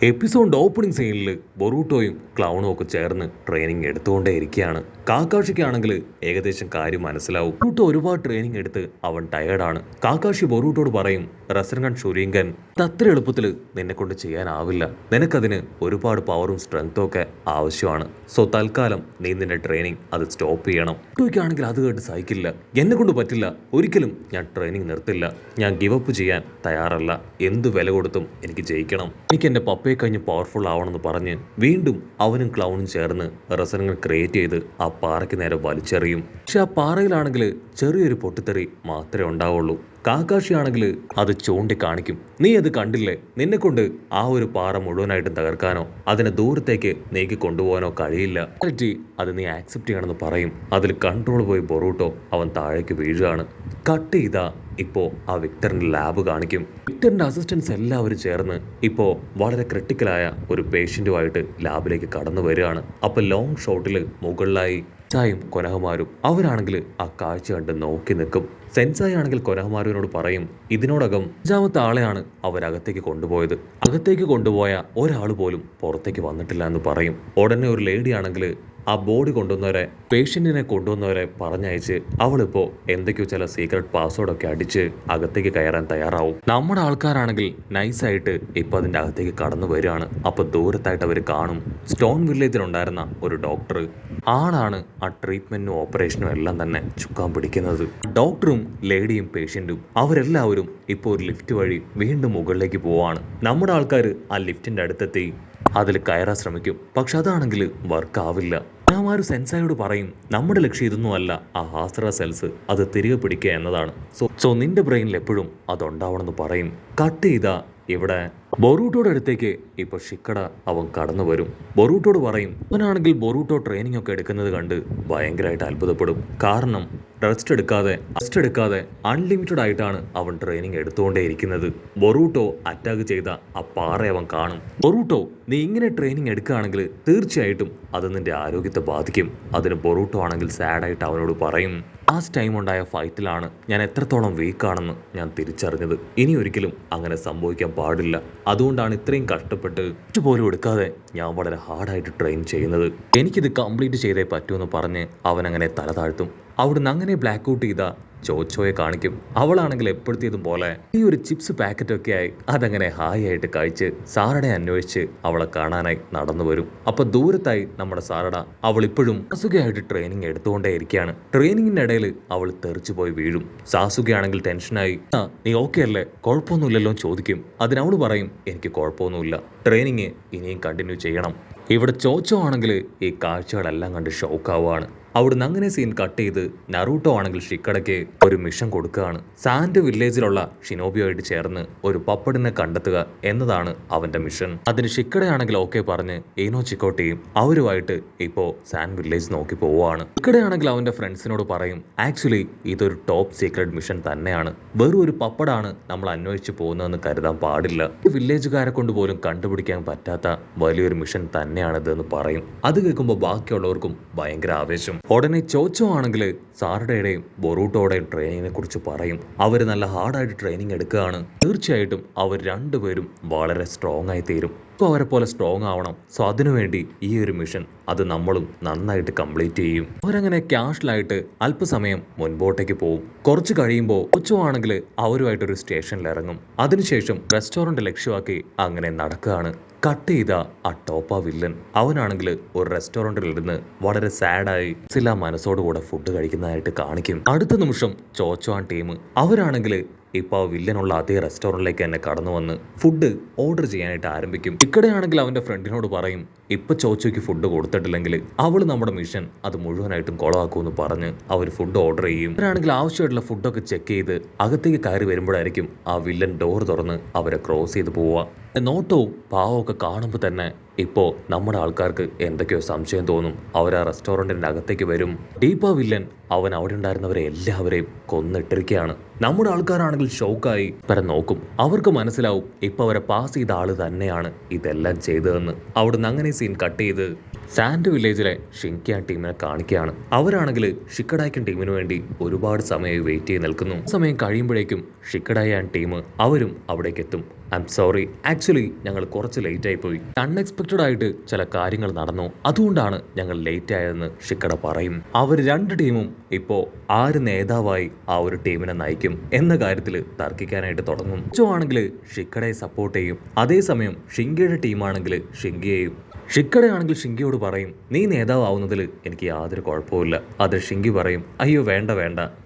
എപ്പിസോഡിന്റെ opening സീനിൽ ബൊറൂട്ടോയും ക്ലൗണും ഒക്കെ ചേർന്ന് ട്രെയിനിങ് എടുത്തുകൊണ്ടേ ഇരിക്കുകയാണ്. കാക്കാഷിക്കാണെങ്കിൽ ഏകദേശം കാര്യം മനസ്സിലാവും. ബൊറൂട്ടോ ഒരുപാട് ട്രെയിനിങ് എടുത്ത് അവൻ ടയേർഡാണ്. കാക്കാഷി ബൊറൂട്ടോട് പറയും, റസൻഗൺ ഷുരീങ്കൻ അത്ര എളുപ്പത്തിൽ നിന്നെ കൊണ്ട് ചെയ്യാനാവില്ല, നിനക്കതിന് ഒരുപാട് പവറും സ്ട്രെങ്ത്തും ഒക്കെ ആവശ്യമാണ്. സോ തൽക്കാലം നീ നിന്റെ ട്രെയിനിങ് അത് സ്റ്റോപ്പ് ചെയ്യണം. ബൊറൂട്ടോയ്ക്കാണെങ്കിൽ അത് കേട്ട് സഹിക്കില്ല. എന്നെ കൊണ്ട് പറ്റില്ല, ഒരിക്കലും ഞാൻ ട്രെയിനിങ് നിർത്തില്ല, ഞാൻ ഗിവ് അപ്പ് ചെയ്യാൻ തയ്യാറല്ല, എന്ത് വില കൊടുത്തും എനിക്ക് ജയിക്കണം, എനിക്ക് എൻ്റെ പപ്പയെ കഴിഞ്ഞ് പവർഫുൾ ആവണമെന്ന് പറഞ്ഞ് വീണ്ടും അവനും ക്ലൗണും ചേർന്ന് റസനങ്ങൾ ക്രിയേറ്റ് ചെയ്ത് ആ പാറയ്ക്ക് നേരെ വലിച്ചെറിയും. പക്ഷെ ആ പാറയിലാണെങ്കിൽ ചെറിയൊരു പൊട്ടിത്തെറി മാത്രമേ ഉണ്ടാവുള്ളൂ. കാക്കാഷി ആണെങ്കിൽ അത് ചൂണ്ടിക്കാണിക്കും, നീ അത് കണ്ടില്ലേ, നിന്നെ കൊണ്ട് ആ ഒരു പാറ മുഴുവനായിട്ടും തകർക്കാനോ അതിനെ ദൂരത്തേക്ക് നീക്കി കൊണ്ടുപോകാനോ കഴിയില്ല, അത് നീ ആക്സെപ്റ്റ് ചെയ്യണമെന്ന് പറയും. അതിൽ കൺട്രോൾ പോയി ബൊറൂട്ടോ അവൻ താഴേക്ക് വീഴുകയാണ്. കട്ട് ചെയ്താ ഇപ്പോൾ ആ വിക്ടറിന്റെ ലാബ് കാണിക്കും. വിക്ടറിന്റെ അസിസ്റ്റൻസ് എല്ലാവരും ചേർന്ന് ഇപ്പോൾ വളരെ ക്രിട്ടിക്കലായ ഒരു പേഷ്യന്റുമായിട്ട് ലാബിലേക്ക് കടന്നു വരികയാണ്. അപ്പോൾ ലോങ് ഷോട്ടിൽ മുകളിലായി സെൻസായും കൊനഹമാരും അവരാണെങ്കിൽ ആ കാഴ്ച കണ്ട് നോക്കി നിൽക്കും. സെൻസായി ആണെങ്കിൽ കൊനഹമാരുവിനോട് പറയും, ഇതിനോടകം 5ാമത്തെ ആളെയാണ് അവരകത്തേക്ക് കൊണ്ടുപോയത്, അകത്തേക്ക് കൊണ്ടുപോയ ഒരാൾ പോലും പുറത്തേക്ക് വന്നിട്ടില്ല എന്ന് പറയും. ഉടനെ ഒരു ലേഡി ആണെങ്കിൽ ആ ബോഡി കൊണ്ടുവന്നവരെ, പേഷ്യന്റിനെ കൊണ്ടുവന്നവരെ പറഞ്ഞയച്ച് അവളിപ്പോൾ എന്തൊക്കെയോ ചില സീക്രട്ട് പാസ്വേഡൊക്കെ അടിച്ച് അകത്തേക്ക് കയറാൻ തയ്യാറാവും. നമ്മുടെ ആൾക്കാരാണെങ്കിൽ നൈസായിട്ട് ഇപ്പം അതിൻ്റെ അകത്തേക്ക് കടന്നു വരികയാണ്. അപ്പോൾ ദൂരത്തായിട്ട് അവർ കാണും സ്റ്റോൺ വില്ലേജിലുണ്ടായിരുന്ന ഒരു ഡോക്ടർ. ആളാണ് ആ ട്രീറ്റ്മെന്റിനും ഓപ്പറേഷനും എല്ലാം തന്നെ ചുക്കാൻ പിടിക്കുന്നത്. ഡോക്ടറും ലേഡിയും പേഷ്യന്റും അവരെല്ലാവരും ഇപ്പോൾ ഒരു ലിഫ്റ്റ് വഴി വീണ്ടും മുകളിലേക്ക് പോവാണ്. നമ്മുടെ ആൾക്കാർ ആ ലിഫ്റ്റിന്റെ അടുത്തെത്തി അതിൽ കയറാൻ ശ്രമിക്കും. പക്ഷെ അതാണെങ്കിൽ വർക്കാവില്ല. ഒരു സെൻസായോട് പറയും, നമ്മുടെ ലക്ഷ്യം ഇതൊന്നും അല്ല, ആ ഹാസ്ര സെൽസ് അത് തിരികെ പിടിക്കുക എന്നതാണ്. സോ നിന്റെ ബ്രെയിനിൽ എപ്പോഴും അതുണ്ടാവണമെന്ന് പറയും. കട്ട് ചെയ്താ ഇവിടെ ബൊറൂട്ടോയുടെ അടുത്തേക്ക് ഇപ്പൊ ഷിക്കട അവൻ കടന്നു വരും. ബൊറൂട്ടോട് പറയും, അവനാണെങ്കിൽ ബൊറൂട്ടോ ട്രെയിനിങ് ഒക്കെ എടുക്കുന്നത് കണ്ട് ഭയങ്കരമായിട്ട് അത്ഭുതപ്പെടും. കാരണം റെസ്റ്റ് എടുക്കാതെ അൺലിമിറ്റഡ് ആയിട്ടാണ് അവൻ ട്രെയിനിങ് എടുത്തുകൊണ്ടേ ഇരിക്കുന്നത്. ബൊറൂട്ടോ അറ്റാക്ക് ചെയ്ത ആ പാറ അവൻ കാണും. ബൊറൂട്ടോ, നീ ഇങ്ങനെ ട്രെയിനിങ് എടുക്കുകയാണെങ്കിൽ തീർച്ചയായിട്ടും അത് നിന്റെ ആരോഗ്യത്തെ ബാധിക്കും. അതിന് ബൊറൂട്ടോ ആണെങ്കിൽ സാഡായിട്ട് അവനോട് പറയും, ലാസ്റ്റ് ടൈം ഉണ്ടായ ഫൈറ്റിലാണ് ഞാൻ എത്രത്തോളം വീക്കാണെന്ന് ഞാൻ തിരിച്ചറിഞ്ഞത്. ഇനി ഒരിക്കലും അങ്ങനെ സംഭവിക്കാൻ പാടില്ല. അതുകൊണ്ടാണ് ഇത്രയും കഷ്ടപ്പെട്ട് പോലും എടുക്കാതെ ഞാൻ വളരെ ഹാർഡായിട്ട് ട്രെയിൻ ചെയ്യുന്നത്. എനിക്കിത് കംപ്ലീറ്റ് ചെയ്തേ പറ്റൂന്ന് പറഞ്ഞ് അവൻ അങ്ങനെ തല താഴ്ത്തും. അവിടുന്ന് അങ്ങനെ ബ്ലാക്ക് ഔട്ട് ചെയ്ത ചോച്ചോയെ കാണിക്കും. അവളാണെങ്കിൽ എപ്പോഴത്തേതും പോലെ ഈ ഒരു ചിപ്സ് പാക്കറ്റൊക്കെ ആയി അതങ്ങനെ ഹായ് ആയിട്ട് കഴിച്ച് സാറടെ അന്വേഷിച്ച് അവളെ കാണാനായി നടന്നു വരും. അപ്പൊ ദൂരത്തായി നമ്മുടെ സാറട അവൾ ഇപ്പോഴും സാസുകയായിട്ട് ട്രെയിനിങ് എടുത്തുകൊണ്ടേ ഇരിക്കുകയാണ്. ട്രെയിനിങ്ങിന്റെ ഇടയിൽ അവൾ തെറിച്ചു പോയി വീഴും. സാസുകയാണെങ്കിൽ ടെൻഷനായി, നീ ഓക്കെ അല്ലേ, കുഴപ്പമൊന്നുമില്ലല്ലോ ചോദിക്കും. അതിനവള് പറയും, എനിക്ക് കുഴപ്പമൊന്നുമില്ല, ട്രെയിനിങ് ഇനിയും കണ്ടിന്യൂ ചെയ്യണം. ഇവിടെ ചോച്ചോ ആണെങ്കിൽ ഈ കാഴ്ചകളെല്ലാം കണ്ട് ഷോക്കാവുകയാണ്. അവിടുന്ന് അങ്ങനെ സീൻ കട്ട് ചെയ്ത് നറൂട്ടോ ആണെങ്കിൽ ഷിക്കടയ്ക്ക് ഒരു മിഷൻ കൊടുക്കുകയാണ്. സാൻഡ് വില്ലേജിലുള്ള ഷിനോബിയോയിട്ട് ചേർന്ന് ഒരു പപ്പടിനെ കണ്ടെത്തുക എന്നതാണ് അവന്റെ മിഷൻ. അതിന് ഷിക്കടയാണെങ്കിൽ ഓക്കെ പറഞ്ഞ് ഈനോ ചിക്കോട്ടിയും അവരുമായിട്ട് ഇപ്പോ സാൻഡ് വില്ലേജ് നോക്കി പോവുകയാണ്. ഷിക്കടയാണെങ്കിൽ അവന്റെ ഫ്രണ്ട്സിനോട് പറയും, ആക്ച്വലി ഇതൊരു ടോപ്പ് സീക്രട്ട് മിഷൻ തന്നെയാണ്, വെറും ഒരു പപ്പടാണ് നമ്മൾ അന്വേഷിച്ച് പോകുന്നതെന്ന് കരുതാൻ പാടില്ല, വില്ലേജുകാരെ കൊണ്ട് പോലും കണ്ടുപിടിക്കാൻ പറ്റാത്ത വലിയൊരു മിഷൻ തന്നെയാണിത് എന്ന് പറയും. അത് കേൾക്കുമ്പോൾ ബാക്കിയുള്ളവർക്കും ഭയങ്കര ആവേശം. ഉടനെ ചോച്ചോ ആണെങ്കിൽ സാറുടെയും ബൊറൂട്ടോയുടെയും ട്രെയിനിങ്ങിനെ കുറിച്ച് പറയും. അവർ നല്ല ഹാർഡായിട്ട് ട്രെയിനിങ് എടുക്കുകയാണ്. തീർച്ചയായിട്ടും അവർ രണ്ടുപേരും വളരെ സ്ട്രോങ് ആയി തീരും. ഇപ്പോൾ അവരെ പോലെ സ്ട്രോങ് ആവണം. സോ അതിനുവേണ്ടി ഈ ഒരു മിഷൻ അത് നമ്മളും നന്നായിട്ട് കംപ്ലീറ്റ് ചെയ്യും. അവരങ്ങനെ ക്യാഷ്വലായിട്ട് അല്പസമയം മുൻപോട്ടേക്ക് പോകും. കുറച്ച് കഴിയുമ്പോൾ ചോച്ചോ ആണെങ്കിൽ അവരുമായിട്ടൊരു സ്റ്റേഷനിൽ ഇറങ്ങും. അതിനുശേഷം റെസ്റ്റോറൻറ്റ് ലക്ഷ്യമാക്കി അങ്ങനെ നടക്കുകയാണ്. കട്ട് ചെയ്ത ആ ടോപ്പ വില്ലൻ അവനാണെങ്കിൽ ഒരു റെസ്റ്റോറൻറ്റിൽ ഇരുന്ന് വളരെ സാഡായി ചില മനസ്സോടുകൂടെ ഫുഡ് കഴിക്കുന്നതായിട്ട് കാണിക്കും. അടുത്ത നിമിഷം ചോച്ചോ ടീം അവരാണെങ്കിൽ ഇപ്പോൾ ആ വില്ലനുള്ള അതേ റെസ്റ്റോറൻറ്റിലേക്ക് തന്നെ കടന്നു വന്ന് ഫുഡ് ഓർഡർ ചെയ്യാനായിട്ട് ആരംഭിക്കും. ഇക്കടെയാണെങ്കിൽ അവൻ്റെ ഫ്രണ്ടിനോട് പറയും, ഇപ്പം ചോച്ചോയ്ക്ക് ഫുഡ് കൊടുത്തിട്ടില്ലെങ്കിൽ അവൾ നമ്മുടെ മിഷൻ അത് മുഴുവനായിട്ടും കുളമാക്കുമെന്ന് പറഞ്ഞ് അവർ ഫുഡ് ഓർഡർ ചെയ്യും. അവരാണെങ്കിൽ ആവശ്യമായിട്ടുള്ള ഫുഡൊക്കെ ചെക്ക് ചെയ്ത് അകത്തേക്ക് കയറി വരുമ്പോഴായിരിക്കും ആ വില്ലൻ ഡോർ തുറന്ന് അവരെ ക്രോസ് ചെയ്ത് പോവുക. നോട്ടവും പാവമൊക്കെ കാണുമ്പോൾ തന്നെ ഇപ്പോൾ നമ്മുടെ ആൾക്കാർക്ക് എന്തൊക്കെയോ സംശയം തോന്നും. അവർ ആ റെസ്റ്റോറൻറ്റിൻ്റെ അകത്തേക്ക് വരും. ഡീപ്പ വില്ലൻ അവൻ അവിടെ ഉണ്ടായിരുന്നവരെ എല്ലാവരെയും കൊന്നിട്ടിരിക്കുകയാണ്. നമ്മുടെ ആൾക്കാരാണെങ്കിൽ ഷോക്കായി വരെ നോക്കും. അവർക്ക് മനസ്സിലാവും ഇപ്പം അവരെ പാസ് ചെയ്ത ആള് തന്നെയാണ് ഇതെല്ലാം ചെയ്തതെന്ന്. അവിടുന്ന് അങ്ങനെ സീൻ കട്ട് ചെയ്ത് സാൻഡ് വില്ലേജിലെ ഷിൻക്യാൻ ടീമിനെ കാണിക്കുകയാണ്. അവരാണെങ്കിൽ ഷിക്കഡായ്ക്കൻ ടീമിന് വേണ്ടി ഒരുപാട് സമയം വെയിറ്റ് ചെയ്ത് നിൽക്കുന്നു. സമയം കഴിയുമ്പോഴേക്കും ഷിക്കഡായ ടീം അവരും അവിടേക്ക് എത്തും. ഐ എം സോറി, ആക്ച്വലി ഞങ്ങൾ കുറച്ച് ലേറ്റ് ആയി പോയി. അൺഎക്സ്പെക്റ്റഡ് ആയിട്ട് ചില കാര്യങ്ങൾ നടന്നു, അതുകൊണ്ടാണ് ഞങ്ങൾ ലേറ്റ് ആയതെന്ന് ഷിക്കഡ പറയും. അവർ രണ്ട് ടീമും ഇപ്പോൾ ആര് നേതാവായി ആ ഒരു ടീമിനെ നയിക്കും എന്ന കാര്യത്തിൽ തർക്കിക്കാനായിട്ട് തുടങ്ങും. ജോ ആണെങ്കിൽ ഷിക്കഡയെ സപ്പോർട്ട് ചെയ്യും, അതേസമയം ഷിങ്കയുടെ ടീമാണെങ്കിൽ ഷിങ്കയെയും. ഷിക്കടയാണെങ്കിൽ ഷിങ്കിയോട് പറയും, നീ നേതാവുന്നതിൽ എനിക്ക് യാതൊരു കുഴപ്പമില്ല. അത് ഷിങ്കി പറയും, അയ്യോ വേണ്ട വേണ്ട,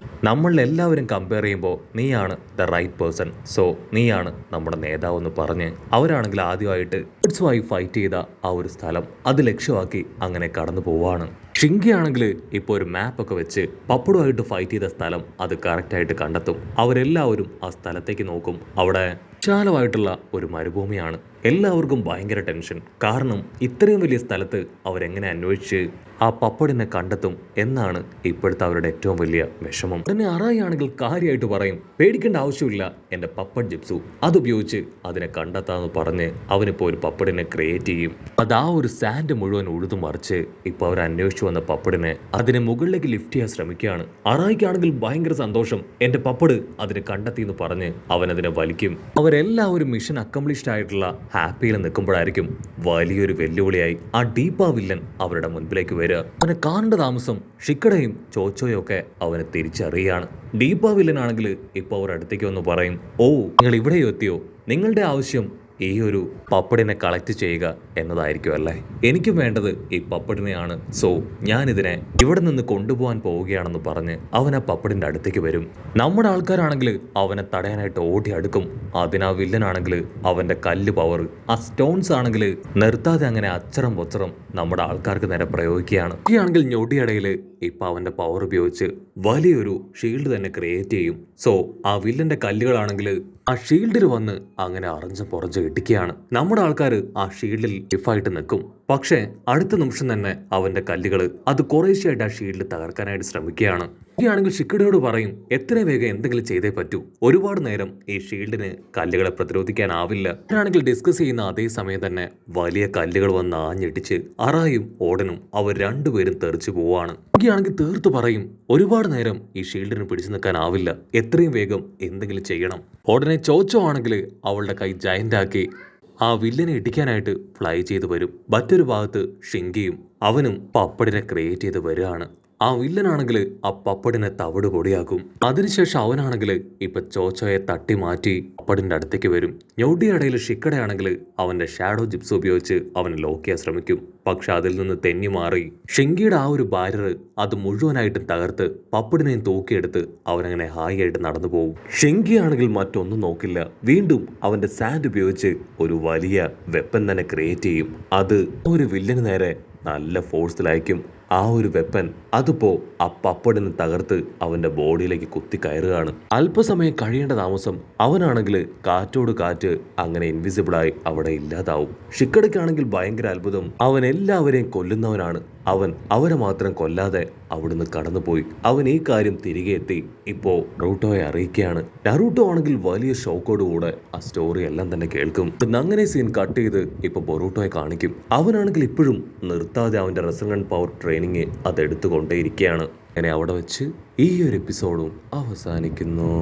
നമ്മളെല്ലാവരും കമ്പയർ ചെയ്യുമ്പോൾ നീയാണ് ദ റൈറ്റ് പേഴ്സൺ, സോ നീയാണ് നമ്മുടെ നേതാവ് എന്ന് പറഞ്ഞ് അവരാണെങ്കിൽ ആദ്യമായിട്ട് കിഡ്സുമായി ഫൈറ്റ് ചെയ്ത ആ ഒരു സ്ഥലം അത് ലക്ഷ്യമാക്കി അങ്ങനെ കടന്നു പോവാണ്. ഷിങ്കിയാണെങ്കിൽ ഇപ്പോൾ ഒരു മാപ്പൊക്കെ വെച്ച് പപ്പടുമായിട്ട് ഫൈറ്റ് ചെയ്ത സ്ഥലം അത് കറക്റ്റായിട്ട് കണ്ടെത്തും. അവരെല്ലാവരും ആ സ്ഥലത്തേക്ക് നോക്കും. അവിടെ വിശാലമായിട്ടുള്ള ഒരു മരുഭൂമിയാണ്. എല്ലാവർക്കും ഭയങ്കര ടെൻഷൻ. കാരണം ഇത്രയും വലിയ സ്ഥലത്ത് അവരെങ്ങനെ അന്വേഷിച്ച് ആ പപ്പടിനെ കണ്ടെത്തും എന്നാണ് ഇപ്പോഴത്തെ അവരുടെ ഏറ്റവും വലിയ വിഷമം. ഉടനെ അറായി ആണെങ്കിൽ കാര്യമായിട്ട് പറയും, പേടിക്കേണ്ട ആവശ്യമില്ല, എൻ്റെ പപ്പഡ് ജിപ്സു അതുപയോഗിച്ച് അതിനെ കണ്ടെത്താമെന്ന് പറഞ്ഞ് അവനിപ്പോൾ ഒരു പപ്പടിനെ ക്രിയേറ്റ് ചെയ്യും. അത് ആ ഒരു സാൻഡ് മുഴുവൻ ഉഴുതു മറിച്ച് ഇപ്പോൾ അവർ അന്വേഷിച്ചു വന്ന പപ്പടിനെ അതിനെ മുകളിലേക്ക് ലിഫ്റ്റ് ചെയ്യാൻ ശ്രമിക്കുകയാണ്. അറായിക്കാണെങ്കിൽ ഭയങ്കര സന്തോഷം, എൻ്റെ പപ്പട് അതിനെ കണ്ടെത്തി എന്ന് പറഞ്ഞ് അവൻ അതിനെ വലിക്കും. അവരെല്ലാവരും മിഷൻ അക്കംപ്ലിഷ്ഡ് ആയിട്ടുള്ള ഹാപ്പിയിൽ നിൽക്കുമ്പോഴായിരിക്കും വലിയൊരു വെല്ലുവിളിയായി ആ ഡീപ്പ വില്ലൻ അവരുടെ മുൻപിലേക്ക് വരിക. അവനെ കാണേണ്ട താമസം ഷിക്കടയും ചോച്ചോയും ഒക്കെ അവനെ തിരിച്ചറിയാണ്. ഡീപ്പ വില്ലനാണെങ്കിൽ ഇപ്പോൾ അവർ അടുത്തേക്ക് വന്ന് പറയും, ഓ നിങ്ങൾ ഇവിടെയോ എത്തിയോ, നിങ്ങളുടെ ആവശ്യം ഈ ഒരു പപ്പടിനെ കളക്ട് ചെയ്യുക എന്നതായിരിക്കും അല്ലേ? എനിക്കും വേണ്ടത് ഈ പപ്പടിനെയാണ്, സോ ഞാനിതിനെ ഇവിടെ നിന്ന് കൊണ്ടുപോകാൻ പോവുകയാണെന്ന് പറഞ്ഞ് അവൻ ആ പപ്പടിൻ്റെ അടുത്തേക്ക് വരും. നമ്മുടെ ആൾക്കാരാണെങ്കിൽ അവനെ തടയാനായിട്ട് ഓടി അടുക്കും. അതിനാ വില്ലനാണെങ്കിൽ അവൻ്റെ കല്ല് പവർ, ആ സ്റ്റോൺസ് ആണെങ്കിൽ നിർത്താതെ അങ്ങനെ അച്ചറം പൊച്ചറം നമ്മുടെ ആൾക്കാർക്ക് നേരെ പ്രയോഗിക്കുകയാണ്. ആണെങ്കിൽ ഞൊടിയിടയിൽ ഇപ്പം അവൻ്റെ പവർ ഉപയോഗിച്ച് വലിയൊരു ഷീൽഡ് തന്നെ ക്രിയേറ്റ് ചെയ്യും. സോ ആ വില്ലൻ്റെ കല്ലുകളാണെങ്കിൽ ആ ഷീൽഡിൽ വന്ന് അങ്ങനെ അറഞ്ച പുറഞ്ച് ഇടിക്കുകയാണ്. നമ്മുടെ ആൾക്കാർ ആ ഷീൽഡിൽ ഡിഫായിട്ട് നിൽക്കും. പക്ഷേ അടുത്ത നിമിഷം തന്നെ അവന്റെ കല്ലുകൾ അത് കുറേശ്ശെയായിട്ട് ആ ഷീൽഡ് തകർക്കാനായിട്ട് ശ്രമിക്കുകയാണ്. ആണെങ്കിൽ ഷിക്കടയോട് പറയും, എത്ര വേഗം എന്തെങ്കിലും ചെയ്തേ പറ്റൂ, ഒരുപാട് നേരം ഈ ഷീൽഡിന് കല്ലുകളെ പ്രതിരോധിക്കാനാവില്ല. ആണെങ്കിൽ ഡിസ്കസ് ചെയ്യുന്ന അതേ സമയം തന്നെ വലിയ കല്ലുകൾ വന്ന് ആഞ്ഞിടിച്ച് അറായും ഓടനും അവർ രണ്ടുപേരും തെറിച്ചു പോവാണ്. ആണെങ്കിൽ തീർത്തു പറയും, ഒരുപാട് നേരം ഈ ഷീൽഡിന് പിടിച്ചു നിൽക്കാനാവില്ല, എത്രയും വേഗം എന്തെങ്കിലും ചെയ്യണം. ഉടനെ ചോച്ചോ ആണെങ്കിൽ അവളുടെ കൈ ജയന്റ് ആക്കി ആ വില്ലനെ ഇടിക്കാനായിട്ട് ഫ്ലൈ ചെയ്ത് വരും. മറ്റൊരു ഭാഗത്ത് ഷിങ്കിയും അവനും പപ്പടിനെ ക്രിയേറ്റ് ചെയ്ത് വരികയാണ്. ആ വില്ലനാണെങ്കിൽ ആ പപ്പടിനെ തവിട് പൊടിയാക്കും. അതിനുശേഷം അവനാണെങ്കിൽ ഇപ്പൊ ചോച്ചോയെ തട്ടി മാറ്റി പപ്പടിന്റെ അടുത്തേക്ക് വരും. ഞൊടിയടയിൽ ഷിക്കടയാണെങ്കിൽ അവന്റെ ഷാഡോ ജിപ്സ് ഉപയോഗിച്ച് അവനെ ലോക്ക് ചെയ്യാൻ ശ്രമിക്കും. പക്ഷെ അതിൽ നിന്ന് തെന്നി മാറി ഷിങ്കിയുടെ ആ ഒരു ബാരിയർ അത് മുഴുവനായിട്ടും തകർത്ത് പപ്പടിനെയും തൂക്കിയെടുത്ത് അവനങ്ങനെ ഹായി ആയിട്ട് നടന്നു പോകും. ഷിങ്കി ആണെങ്കിൽ മറ്റൊന്നും നോക്കില്ല, വീണ്ടും അവന്റെ സാൻഡ് ഉപയോഗിച്ച് ഒരു വലിയ വെപ്പൻ തന്നെ ക്രിയേറ്റ് ചെയ്യും. അത് ഒരു വില്ലന് നേരെ നല്ല ഫോഴ്സിലായിരിക്കും. ആ ഒരു വെപ്പൻ അതിപ്പോ ആ പപ്പടിനെ തകർത്ത് അവന്റെ ബോഡിയിലേക്ക് കുത്തി കയറുകയാണ്. അല്പസമയം കഴിയേണ്ട താമസം അവനാണെങ്കിൽ കാറ്റോട് കാറ്റ് അങ്ങനെ ഇൻവിസിബിളായി അവിടെ ഇല്ലാതാവും. ഷിക്കടയ്ക്കാണെങ്കിൽ ഭയങ്കര അത്ഭുതം, അവൻ എല്ലാവരെയും കൊല്ലുന്നവനാണ്. അവൻ അവരെ മാത്രം കൊല്ലാതെ അവിടുന്ന് കടന്നുപോയി. അവൻ ഈ കാര്യം തിരികെ എത്തി ഇപ്പോ നറൂട്ടോയെ അറിയിക്കുകയാണ്. നറൂട്ടോ ആണെങ്കിൽ വലിയ ഷോക്കോടുകൂടെ ആ സ്റ്റോറി എല്ലാം തന്നെ കേൾക്കും. അങ്ങനെ സീൻ കട്ട് ചെയ്ത് ഇപ്പൊ ബൊറൂട്ടോയെ കാണിക്കും. അവനാണെങ്കിൽ ഇപ്പോഴും നിർത്താതെ അവന്റെ റെസലൻ പവർ ട്രെയിനിങ് അതെടുത്തുകൊണ്ടേയിരിക്കുകയാണ്. അങ്ങനെ അവിടെ വെച്ച് ഈ ഒരു എപ്പിസോഡും അവസാനിക്കുന്നു.